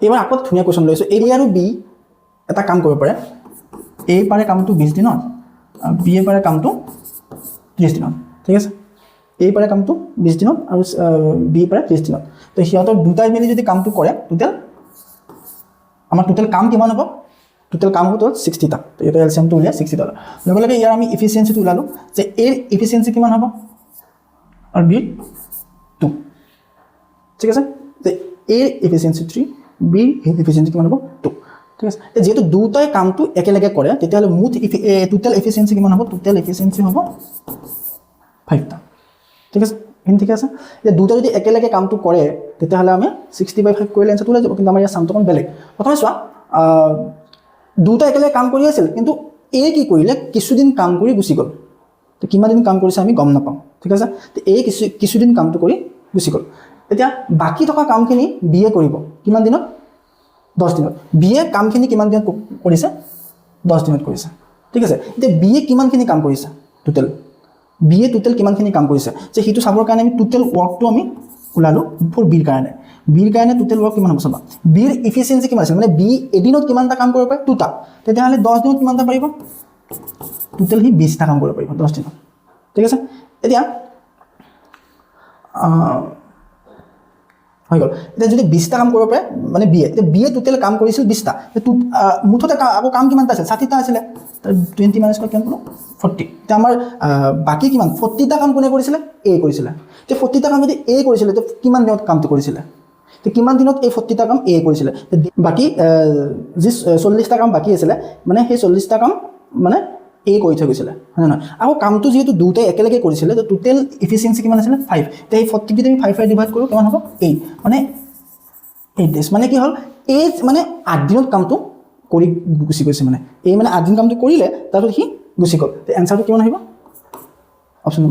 এইবাৰ আকৌ ধুনীয়া কুৱেশ্যন লৈছোঁ এ আৰু বি এটা কাম কৰিব পাৰে এ পাৰে কামটো 20 দিনত বি এ পাৰে কামটো 30 দিনত ঠিক আছে এ পাৰে কামটো 20 দিনত আৰু বি পাৰে 30 দিনত তো সিহঁতৰ দুটাই মিলি যদি কামটো কৰে টোটেল আমাৰ টোটেল কাম কিমান হ'ব টোটেল কাম হ'ব 60 টা তো এটা এলচিএমটো উলিয়া 60 টা লগে লগে ইয়াৰ আমি এফিচিয়েন্সিটো উলালো যে এ এফিচিয়েন্সি কিমান হ'ব আৰু বি 2 ঠিক আছে তো এ এফিচিয়েন্সি 3 বি এফিচিয়েন্সি কিমান হ'ব 2 ঠিক আছে যেহেতু দুটাই কামটো একেলগে কৰে তেতিয়াহ'লে মুঠ টোটেল এফিচিয়েন্সি কিমান হ'ব টোটেল এফিচিয়েন্সি হ'ব 5 টা ঠিক আছে ঠিক আছে যে দুটা যদি একেলগে কামটো কৰে তেতিয়াহ'লে আমি 60/5 কৰিলে এনসাৰটো ওলাই যাব কিন্তু আমাৰ ইয়াৰ সামটো অকণ বেলেগ প্ৰথমে চোৱা দুটা একেলগে কাম কৰি আছিল কিন্তু এ কি কৰিলে কিছুদিন কাম কৰি গুচি গ'ল তো কিমান দিন কাম কৰিছে আমি গম নাপাওঁ ঠিক আছে তো এই কিছুদিন কামটো কৰি গুচি গ'ল এতিয়া বাকি থকা কামখিনি বি এ কৰিব কিমান দিনত 10 দিনত বি এ কামখিনি কিমান দিনত কৰিছে 10 দিনত কৰিছে ঠিক আছে এতিয়া বি এ কিমানখিনি কাম কৰিছে টোটেল বি এ টোটেল কিমানখিনি কাম কৰিছে যে হিটো চাবৰ কাৰণে আমি টোটেল ওয়াৰ্কটো আমি উলালো ফৰ বিৰ কাৰণে টোটেল ওয়াৰ্ক কিমান হ'ব চাবা বিৰ এফিচিয়েন্সি কিমান আছে মানে বি এদিনত কিমানটা কাম কৰিব পাৰে দুটা তেতিয়াহ'লে 10 দিনত কিমানটা পাৰিব টোটেল হি 20টা কাম কৰিব পাৰিব 10 দিনত ঠিক আছে এতিয়া হৈ গ'ল এতিয়া যদি 20টা কাম কৰিব পাৰে মানে বি এ টোটেল কাম কৰিছিল 20টা মুঠতে আকৌ কাম কিমানটা আছিল 60টা আছিল 20 মাইনাস কিমান কৰিব 40 এতিয়া আমাৰ বাকি কিমান 40টা কাম কোনে কৰিছিল এ কৰিছিল তে 40টা কাম যদি এ কৰিছিল তে কিমান দিনত কামটো কৰিছিল তে কিমান দিনত এই 40টা কাম এ কৰিছিল বাকি যি 40টা কাম বাকি আছিল মানে সেই 40টা কাম মানে এ কৰি থৈ গৈছিল হয় না আকৌ কামটো যেহেতু দুটাই একেলগে কৰিছিল তো টোটেল এফিচিয়েন্সি কিমান আছিল 5 তে এই 40 যদি আমি 5 ডিভাইড কৰো কিমান হ'ব 8 মানে 8 ডেজ মানে কি হ'ল এ মানে 8 দিনত কামটো কৰি গুচি গৈছে মানে এই মানে 8 দিন কামটো কৰিলে তাৰপিছত সি গুচি গ'ল তে এনসাৰটো কিমান আহিব অপচন